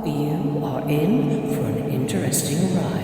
You are in for an interesting ride.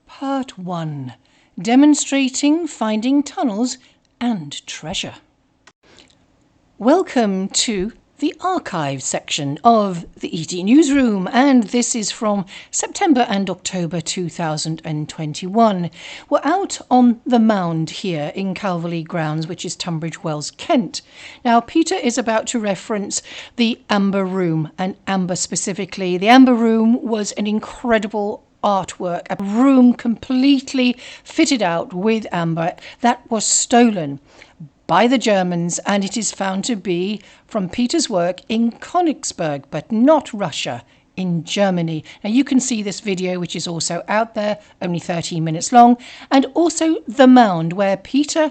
Part 1. Demonstrating finding tunnels and treasure. Welcome to the archive section of the ET Newsroom, and this is from September and October 2021. We're out on the mound here in Calverley Grounds, which is Tunbridge Wells, Kent. Now, Peter is about to reference the Amber Room, and Amber specifically. The Amber Room was an incredible artwork, a room completely fitted out with amber that was stolen by the Germans, and it is found to be from Peter's work in Königsberg, but not Russia, in Germany. Now you can see this video, which is also out there, only 13 minutes long, and also the mound where Peter,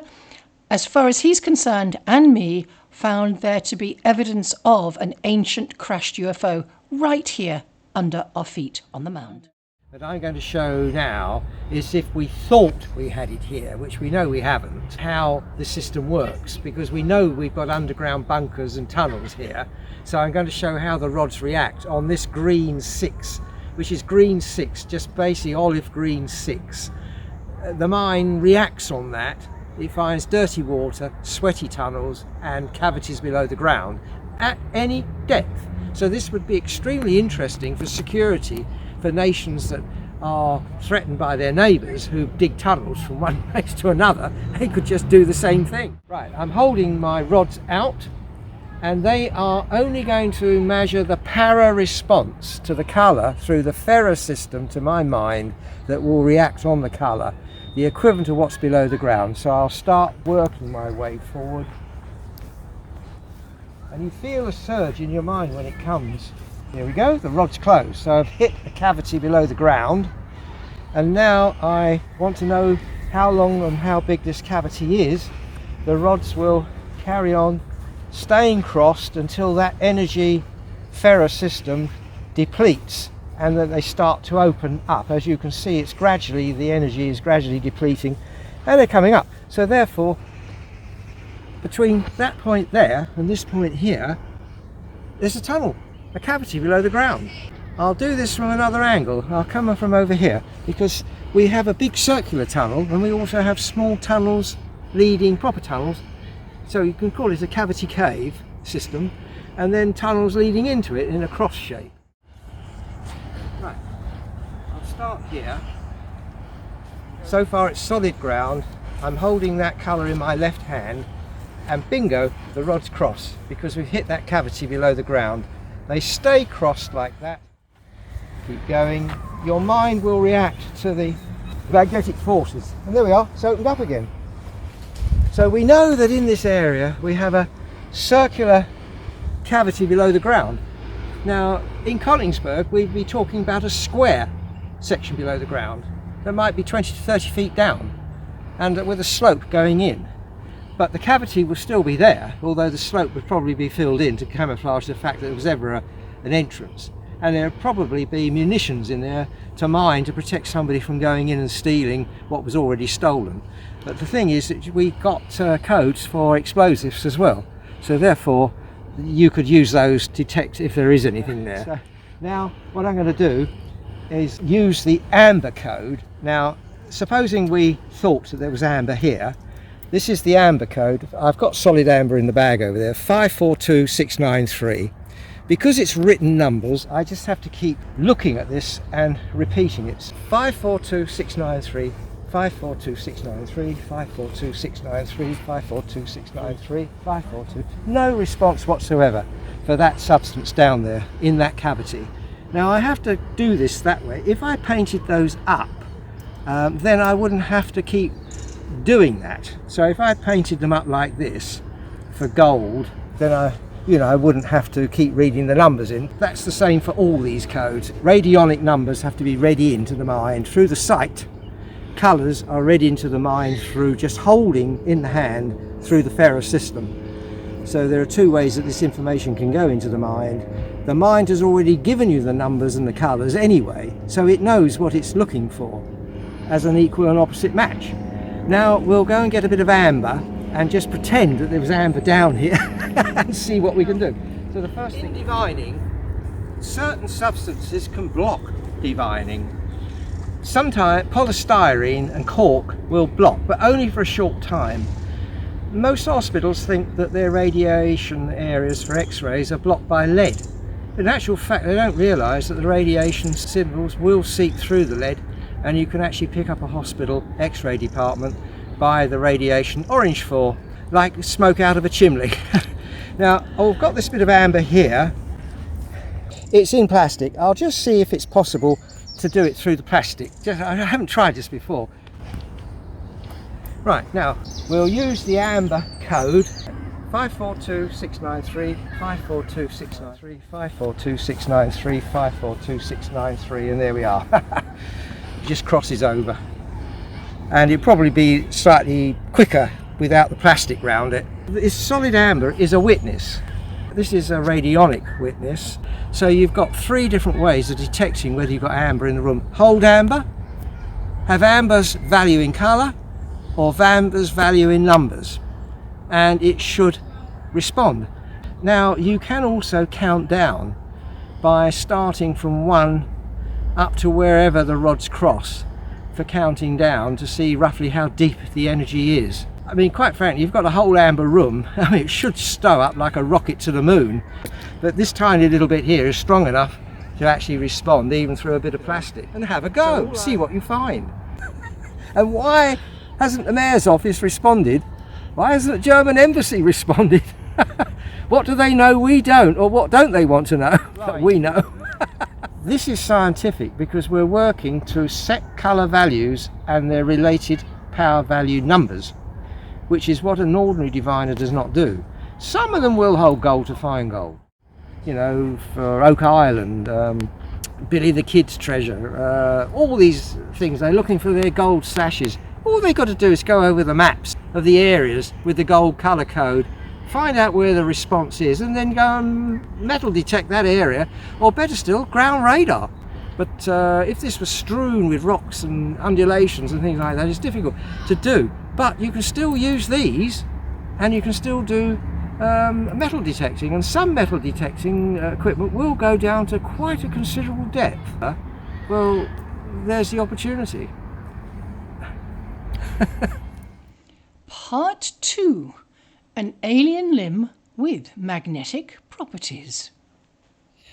as far as he's concerned, and me, found there to be evidence of an ancient crashed UFO right here under our feet on the mound. That I'm going to show now is if we thought we had it here, which we know we haven't, how the system works, because we know we've got underground bunkers and tunnels here. So I'm going to show how the rods react on this green 6, which is green 6, just basically olive green 6. The mine reacts on that. It finds dirty water, sweaty tunnels and cavities below the ground at any depth. So this would be extremely interesting for security for nations that are threatened by their neighbours who dig tunnels from one place to another. They could just do the same thing. Right, I'm holding my rods out, and they are only going to measure the para response to the colour through the ferrous system, to my mind, that will react on the colour, the equivalent of what's below the ground. So I'll start working my way forward, and you feel a surge in your mind when it comes. Here we go, the rod's closed, so I've hit a cavity below the ground, and now I want to know how long and how big this cavity is. The rods will carry on staying crossed until that energy ferrous system depletes, and then they start to open up. As you can see, it's gradually, the energy is gradually depleting and they're coming up. So therefore, between that point there and this point here, there's a tunnel, a cavity below the ground. I'll do this from another angle. I'll come from over here, because we have a big circular tunnel and we also have small tunnels leading, proper tunnels, so you can call it a cavity cave system, and then tunnels leading into it in a cross shape. Right, I'll start here. So far it's solid ground. I'm holding that colour in my left hand, and bingo, the rods cross, because we've hit that cavity below the ground. They stay crossed like that. Keep going. Your mind will react to the magnetic forces. And there we are, it's opened up again. So we know that in this area we have a circular cavity below the ground. Now in Königsberg we'd be talking about a square section below the ground that might be 20 to 30 feet down, and with a slope going in. But the cavity will still be there, although the slope would probably be filled in to camouflage the fact that there was ever an entrance. And there would probably be munitions in there to mine to protect somebody from going in and stealing what was already stolen. But the thing is that we got codes for explosives as well, so therefore you could use those to detect if there is anything there. So now what I'm going to do is use the amber code. Now supposing we thought that there was amber here, this is the amber code. I've got solid amber in the bag over there, 542693. Because it's written numbers, I just have to keep looking at this and repeating it. 542693, 542693, 542693, 542693, 542. No response whatsoever for that substance down there in that cavity. Now I have to do this that way. If I painted those up, then I wouldn't have to keep doing that. So if I painted them up like this for gold, then I wouldn't have to keep reading the numbers in. That's the same for all these codes. Radionic numbers have to be read into the mind through the sight. Colours are read into the mind through just holding in the hand through the ferrous system. So there are two ways that this information can go into the mind. The mind has already given you the numbers and the colours anyway, so it knows what it's looking for as an equal and opposite match. Now we'll go and get a bit of amber and just pretend that there was amber down here and see what we can do. So the first thing, in divining, certain substances can block divining. Sometimes polystyrene and cork will block, but only for a short time. Most hospitals think that their radiation areas for x-rays are blocked by lead. But in actual fact, they don't realise that the radiation signals will seep through the lead, and you can actually pick up a hospital x-ray department by the radiation orange for, like smoke out of a chimney. Now, I've got this bit of amber here. It's in plastic. I'll just see if it's possible to do it through the plastic. I haven't tried this before. Right, now we'll use the amber code 542693, 542693, 542693, 542693, and there we are. It just crosses over. And it'd probably be slightly quicker without the plastic round it. This solid amber is a witness. This is a radionic witness. So you've got three different ways of detecting whether you've got amber in the room. Hold amber, have amber's value in colour, or amber's value in numbers, and it should respond. Now you can also count down by starting from 1 up to wherever the rods cross for counting down to see roughly how deep the energy is. I mean, quite frankly, you've got a whole amber room. I mean, it should stow up like a rocket to the moon, but this tiny little bit here is strong enough to actually respond even through a bit of plastic. And have a go, see what you find. And why hasn't the mayor's office responded? Why hasn't the German embassy responded? What do they know we don't, or what don't they want to know that we know? This is scientific because we're working to set colour values and their related power value numbers, which is what an ordinary diviner does not do. Some of them will hold gold to find gold. You know, for Oak Island, Billy the Kid's treasure, all these things, they're looking for their gold slashes. All they've got to do is go over the maps of the areas with the gold colour code, find out where the response is, and then go and metal detect that area, or better still, ground radar. But if this was strewn with rocks and undulations and things like that, it's difficult to do. But you can still use these, and you can still do metal detecting, and some metal detecting equipment will go down to quite a considerable depth. Well, there's the opportunity. Part 2. An alien limb with magnetic properties.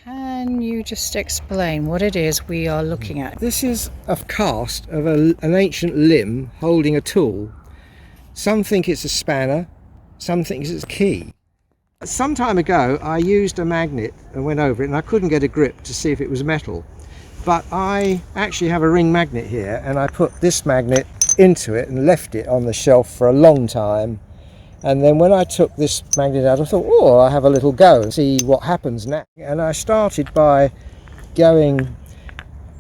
Can you just explain what it is we are looking at? This is a cast of an ancient limb holding a tool. Some think it's a spanner, some think it's a key. Some time ago I used a magnet and went over it, and I couldn't get a grip to see if it was metal. But I actually have a ring magnet here, and I put this magnet into it and left it on the shelf for a long time. And then when I took this magnet out, I thought, oh, I'll have a little go and see what happens now. And I started by going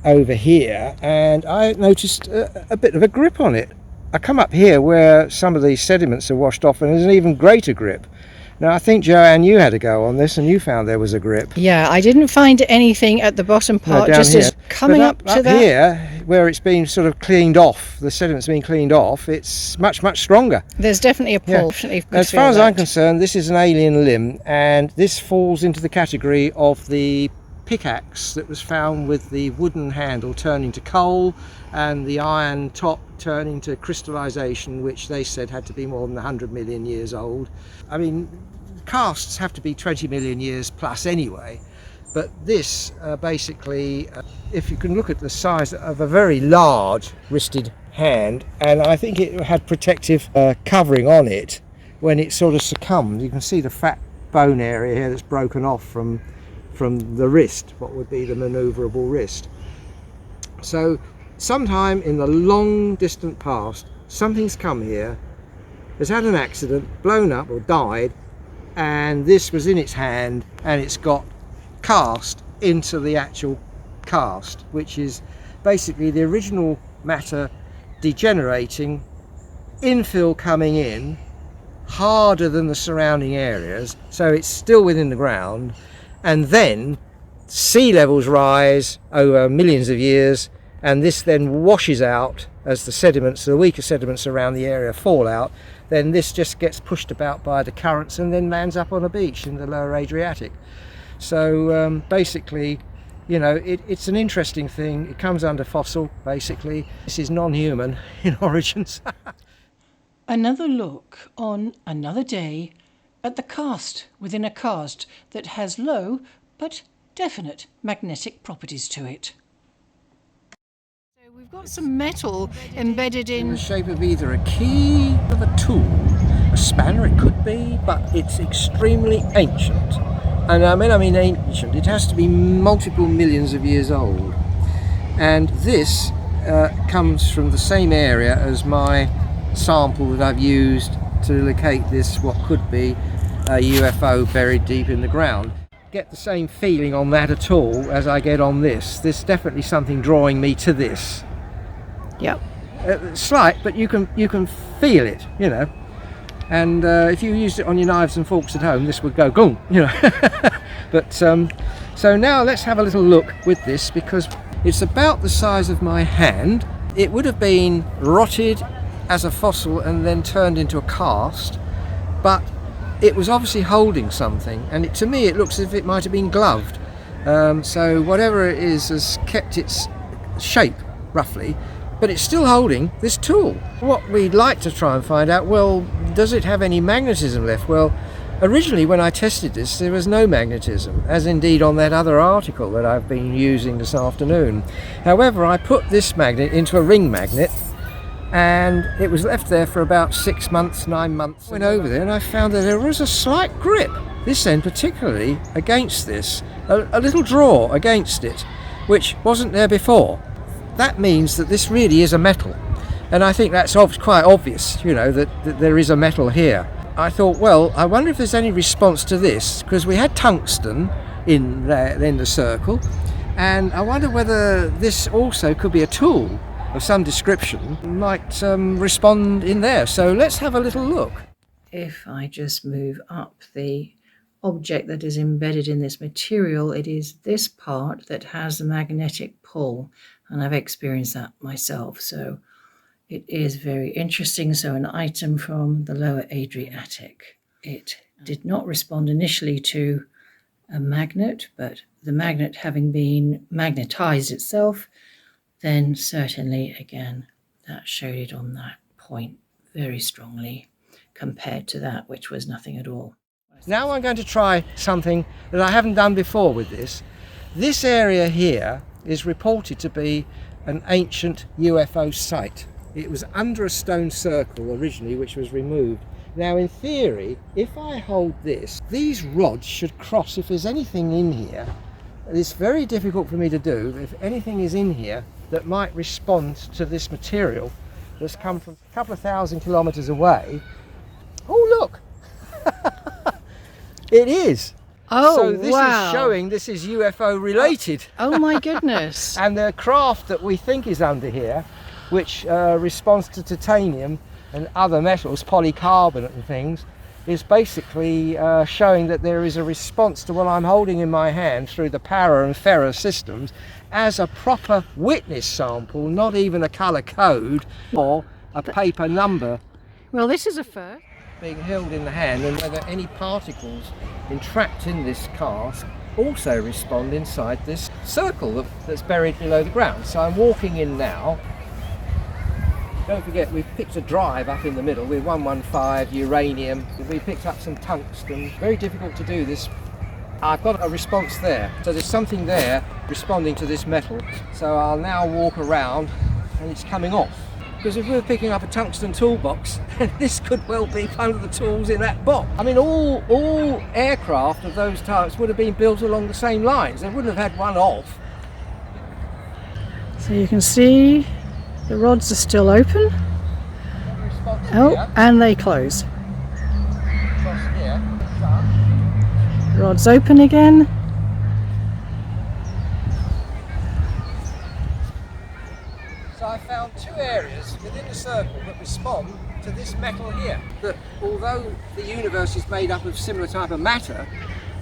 over here, and I noticed a bit of a grip on it. I come up here where some of these sediments are washed off, and there's an even greater grip. Now I think, Joanne, you had a go on this and you found there was a grip. Yeah, I didn't find anything at the bottom part, no, just as coming up to that. Here, where it's been sort of cleaned off, the sediment's been cleaned off, it's much, much stronger. There's definitely a pull. Yeah. As far as I'm concerned, this is an alien limb, and this falls into the category of the pickaxe that was found with the wooden handle turning to coal and the iron top turning to crystallization, which they said had to be more than 100 million years old. I mean, casts have to be 20 million years plus anyway, but this basically, if you can look at the size of a very large wristed hand, and I think it had protective covering on it when it sort of succumbed. You can see the fat bone area here that's broken off from the wrist, what would be the maneuverable wrist. So sometime in the long distant past, something's come here, has had an accident, blown up or died, and this was in its hand, and it's got cast into the actual cast, which is basically the original matter degenerating, infill coming in harder than the surrounding areas, so it's still within the ground, and then sea levels rise over millions of years, and this then washes out as the sediments, the weaker sediments around the area fall out. Then this just gets pushed about by the currents and then lands up on a beach in the lower Adriatic. So basically, you know, it's an interesting thing. It comes under fossil, basically. This is non-human in origins. Another look on another day at the cast within a cast that has low but definite magnetic properties to it. So we've got some metal embedded in the shape of either a key or a tool, a spanner it could be, but it's extremely ancient. And I mean ancient, it has to be multiple millions of years old. And this comes from the same area as my sample that I've used to locate this, what could be a UFO buried deep in the ground. Get the same feeling on that at all as I get on this. There's definitely something drawing me to this. Yep. Slight, but you can feel it, you know. And if you used it on your knives and forks at home, this would go boom, you know. But so now let's have a little look with this, because it's about the size of my hand. It would have been rotted as a fossil and then turned into a cast, but it was obviously holding something, and to me it looks as if it might have been gloved. So whatever it is has kept its shape roughly, but it's still holding this tool. What we'd like to try and find out, well, does it have any magnetism left? Well, originally when I tested this there was no magnetism, as indeed on that other article that I've been using this afternoon. However, I put this magnet into a ring magnet, and it was left there for about 6 months, 9 months. I went over there and I found that there was a slight grip, this end particularly, against this, a little draw against it, which wasn't there before. That means that this really is a metal, and I think that's quite obvious, you know, that there is a metal here. I thought, well, I wonder if there's any response to this, because we had tungsten in there in the circle, and I wonder whether this also could be a tool of some description, might respond in there. So let's have a little look. If I just move up the object that is embedded in this material, it is this part that has the magnetic pull, and I've experienced that myself, so it is very interesting. So an item from the lower Adriatic. It did not respond initially to a magnet, but the magnet having been magnetized itself, then certainly again that showed it on that point very strongly compared to that which was nothing at all. Now I'm going to try something that I haven't done before with this. This area here is reported to be an ancient UFO site. It was under a stone circle originally, which was removed. Now in theory, if I hold this, these rods should cross. If there's anything in here, it's very difficult for me to do. If anything is in here that might respond to this material that's come from a couple of thousand kilometers away. Oh look! It is! Oh, so this wow. is showing this is UFO related. Oh my goodness. And the craft that we think is under here, which responds to titanium and other metals, polycarbonate and things, is basically showing that there is a response to what I'm holding in my hand through the para and ferro systems as a proper witness sample, not even a colour code or a paper number. Well, this is a first. Being held in the hand, and whether any particles entrapped in this cask also respond inside this circle that's buried below the ground. So I'm walking in now. Don't forget, we've picked a drive up in the middle with 115 uranium. We picked up some tungsten. Very difficult to do this. I've got a response there. So there's something there responding to this metal. So I'll now walk around and it's coming off. Because if we were picking up a tungsten toolbox, this could well be one of the tools in that box. I mean, all aircraft of those types would have been built along the same lines. They wouldn't have had one off. So you can see the rods are still open. Oh, here, and they close. across here, shut. Rod's open again. So I found two areas within the circle that respond to this metal here. That although the universe is made up of similar type of matter,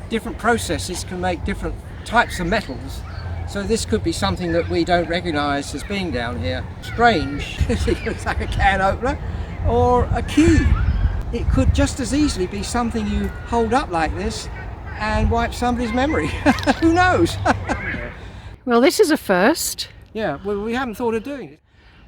different processes can make different types of metals. So this could be something that we don't recognise as being down here. Strange, it's like a can opener or a key. It could just as easily be something you hold up like this and wipe somebody's memory. Who knows? Well, this is a first. Yeah, well, we haven't thought of doing it.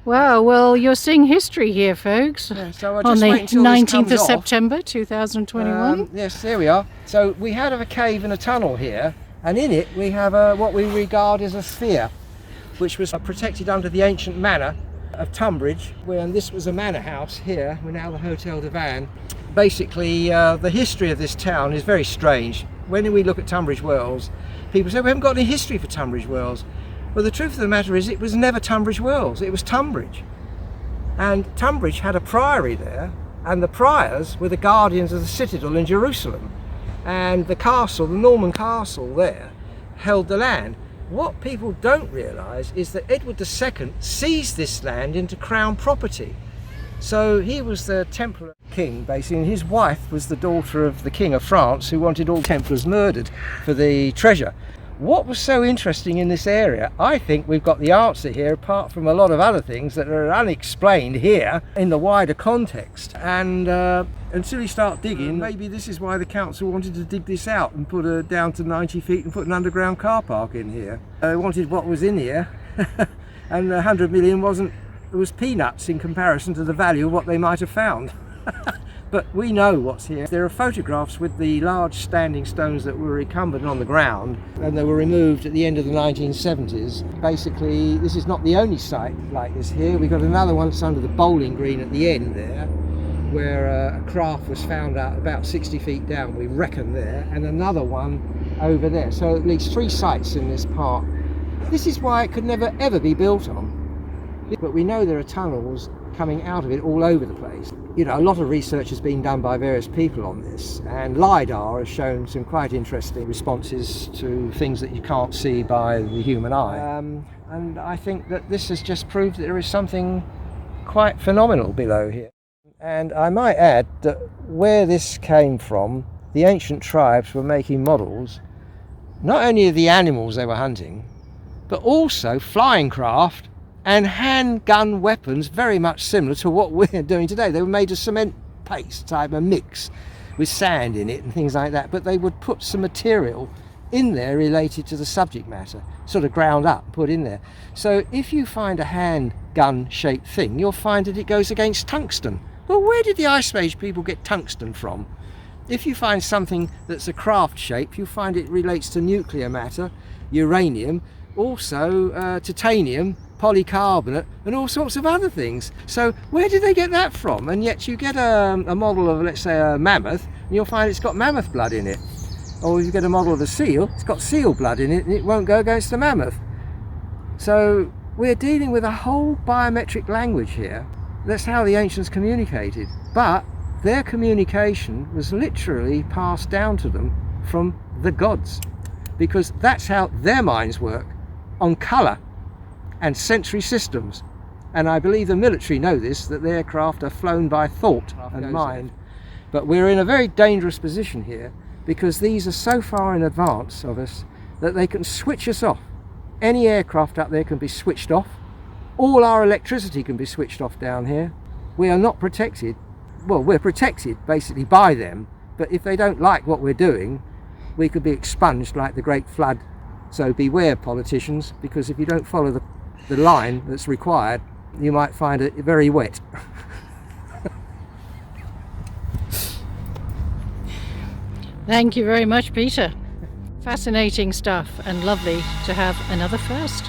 Wow, well, you're seeing history here, folks. Yeah, so I'll On just the wait until 19th this comes of off. September 2021. Yes, there we are. So we had a cave and a tunnel here, and in it we have what we regard as a sphere, which was protected under the ancient manor of Tunbridge, and this was a manor house here. We're now the Hotel de Van. Basically, the history of this town is very strange. When we look at Tunbridge Wells, people say we haven't got any history for Tunbridge Wells. Well, the truth of the matter is it was never Tunbridge Wells, it was Tunbridge. And Tunbridge had a priory there, and the priors were the guardians of the citadel in Jerusalem. And the castle, the Norman castle there, held the land. What people don't realise is that Edward II seized this land into crown property. So he was the Templar king, basically, and his wife was the daughter of the King of France, who wanted all Templars murdered for the treasure. What was so interesting in this area, I think we've got the answer here, apart from a lot of other things that are unexplained here in the wider context. And until you start digging, maybe this is why the council wanted to dig this out and put it down to 90 feet and put an underground car park in here. They wanted what was in here, and 100 million was peanuts in comparison to the value of what they might have found. But we know what's here. There are photographs with the large standing stones that were recumbent on the ground, and they were removed at the end of the 1970s. Basically, this is not the only site like this here. We've got another one that's under the bowling green at the end there, where a craft was found out about 60 feet down, we reckon there, and another one over there. So at least 3 sites in this park. This is why it could never ever be built on. But we know there are tunnels coming out of it all over the place. You know, a lot of research has been done by various people on this, and LiDAR has shown some quite interesting responses to things that you can't see by the human eye. And I think that this has just proved that there is something quite phenomenal below here. And I might add that where this came from, the ancient tribes were making models, not only of the animals they were hunting, but also flying craft and handgun weapons very much similar to what we're doing today. They were made of cement paste type of mix with sand in it and things like that, but they would put some material in there related to the subject matter, sort of ground up, put in there. So if you find a handgun shaped thing, you'll find that it goes against tungsten. Well, where did the Ice Age people get tungsten from? If you find something that's a craft shape, you'll find it relates to nuclear matter, uranium, also titanium, polycarbonate, and all sorts of other things. So where did they get that from? And yet you get a model of, let's say, a mammoth, and you'll find it's got mammoth blood in it. Or if you get a model of a seal, it's got seal blood in it, and it won't go against the mammoth. So we're dealing with a whole biometric language here. That's how the ancients communicated. But their communication was literally passed down to them from the gods, because that's how their minds work, on colour and sensory systems. And I believe the military know this, that their craft are flown by thought and mind. But we're in a very dangerous position here, because these are so far in advance of us that they can switch us off. Any aircraft up there can be switched off. All our electricity can be switched off down here. We are not protected. Well, we're protected basically by them, but if they don't like what we're doing, we could be expunged like the Great Flood. So beware, politicians, because if you don't follow the line that's required, you might find it very wet. Thank you very much, Peter. Fascinating stuff, and lovely to have another first.